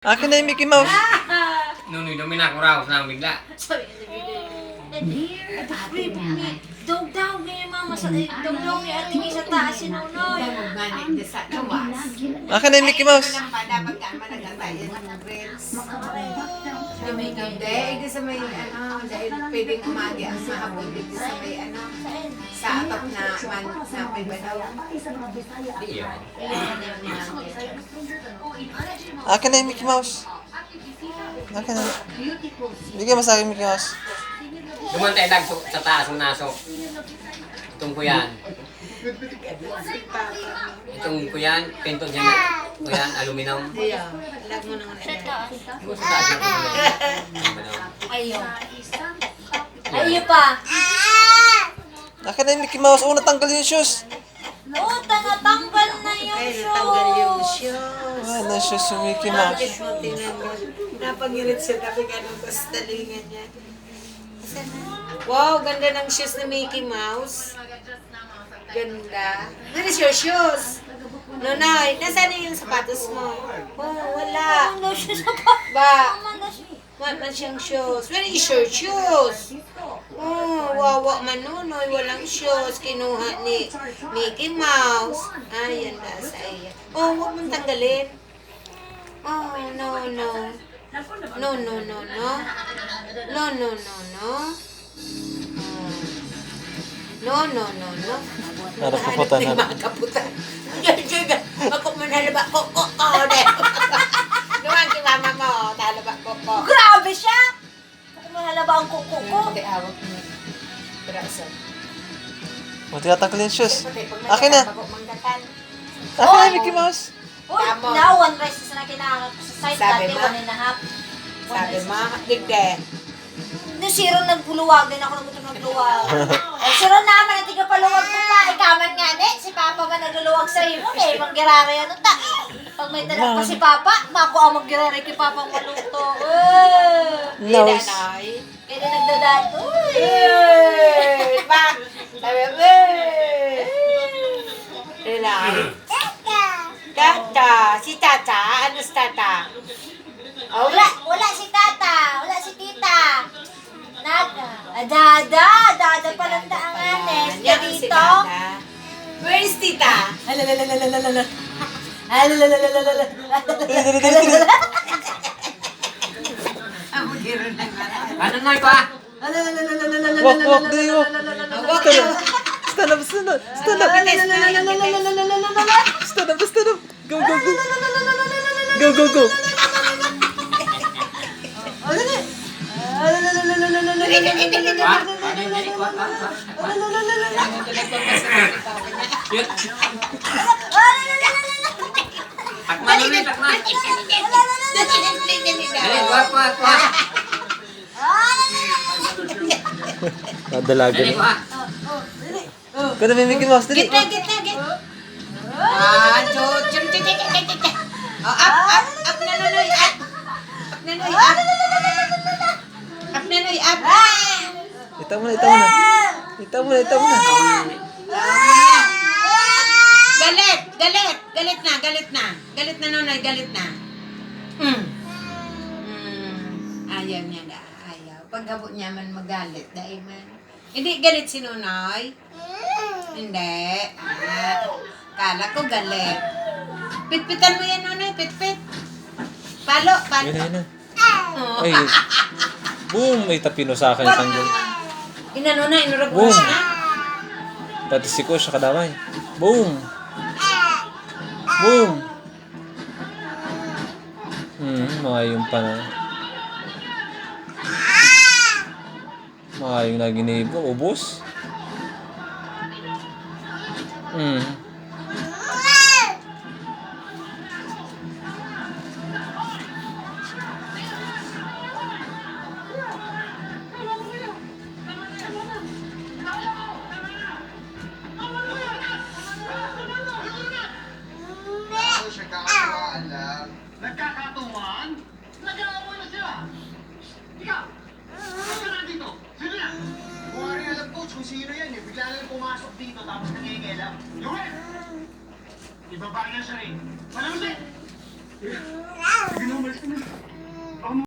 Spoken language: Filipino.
Akin na yung Mickey Mouse. Nung minakuraw na bigla. Dog daw ngayon mama sa dog daw ni ating isa taas si Nunoy. Akin na yung Mickey Mouse. Hindi sa may dahil pwedeng umagi ang mahabol dito sa may sa atap na may banaw. Akin na yung Mickey Mouse. Akin na. Bigyan mo sa akin Mickey Mouse. Dumantay dag sa taas ng naso. Itong kuyan. Itong kuyan, pinto niya na. Kuyan, aluminum. Lag mo nang Ito sa taas ng aluminum. Ayun. Ayun pa. Akin na yung Mickey Mouse. Oh, natanggal yung shoes. Oh, tanggal na yung tanggal yung shoes. shoes. Ano yung shoes yung Mickey Mouse? Bakit mo tingnan mo? Napangirit siya kasi ganun ko sa talingan niya. Wow, ganda ng shoes ni Mickey Mouse. Ganda. Where is your shoes? Nonoy, nasaan yung sapatos mo? Oh, wala. Ano shoes pa? Ba, Ano shoes? wala siyang shoes. Where is your shoes? Oh, wawa man Nonoy, walang shoes. Kinuha ni Mickey Mouse. Ayan na sa iya. Oh, huwag mong tanggalin. Oh, no, no. No, no, no, no. No, no, no, no. No, no, no, no. Narapuputan na. Makaputan. Ako man halaba ko. Nuwang si mama mo, talaba ko. Grabe siya! Ako mahalaba ang kuko ko. Hindi awak mo. Perasan. Buti natanggal yung shoes. Akin na. Manggatan. Akin na yung Mickey Mouse. Uy, Tama. now one rice na kailangan ko sa side Sabi dati, mo? 1.5. 1.5. Sabi mo, digde. Nung siro nagpuluwag din ako nagpuluwag. Eh, siro naman, ang tiga paluwag ko pa. Ikaman nga, ne? Si Papa man nagluluwag sa iyo, eh. Manggirari ano ta. Pag may dalag pa si Papa, mako ang manggirari kay Papa ang maluto. Nose. Nanay. Kaya din nagdadaan. Uy! Pa! Sabi mo, Nanay. Tata. Si Tata. Ano si Tata? Oh, Wala si Tata, wala si Tita. Nada. Dada palang daanganes. Yan ang si Dito. Tata. Where is Tita? Alalalalalalalala. Ang giro na nga. Ano na pa? Walk, day, walk. Stand up. Stand up. Stand up. Stand up. Stand up. Go, go, go. Go, go, go. Takman ulit, takman. Dali, kuha. Nadalaga Dali, na. kuha. Kada may Mickey Mouse. Dali. Gitna. Oh, up na Nonoy, up. Up na Nonoy, up. Up na Nonoy, up. Itaw mo na. Galit na Nonoy, galit na. Ayaw niya na, ayaw. Pagkabo niya man magalit, dahil man. Hindi galit si Nonoy. Hindi. Kala ko galit. Pitpitan mo yan, Nonoy, pitpit. Palo. Yun na. Oh. Ay, boom! May tapino sa akin tanggol. Inano na, inurag Boom! na. Pati si Ko siya kadamay. Boom! Boom! Mayong pa na. Mayong na ginibo. Ubus.